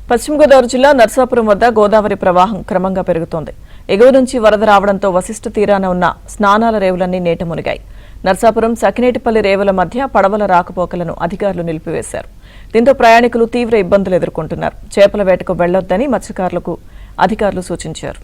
పశ్చిమ గోదావరి జిల్లా నర్సాపురం వద్ద గోదావరి ప్రవాహం క్రమంగా పెరుగుతోంది. ఎగువ నుంచి వరద రావడంతో వశిష్ఠ తీరాన ఉన్న స్నానాల రేవులన్నీ నీట మునిగాయి. నర్సాపురం సకినేటిపల్లి రేవుల మధ్య పడవల రాకపోకలను అధికారులు నిలిపివేశారు. దీంతో ప్రయాణికులు తీవ్ర ఇబ్బందులు ఎదుర్కొంటున్నారు. చేపల వేటకు వెళ్లొద్దని మత్స్యకారులకు అధికారులు సూచించారు.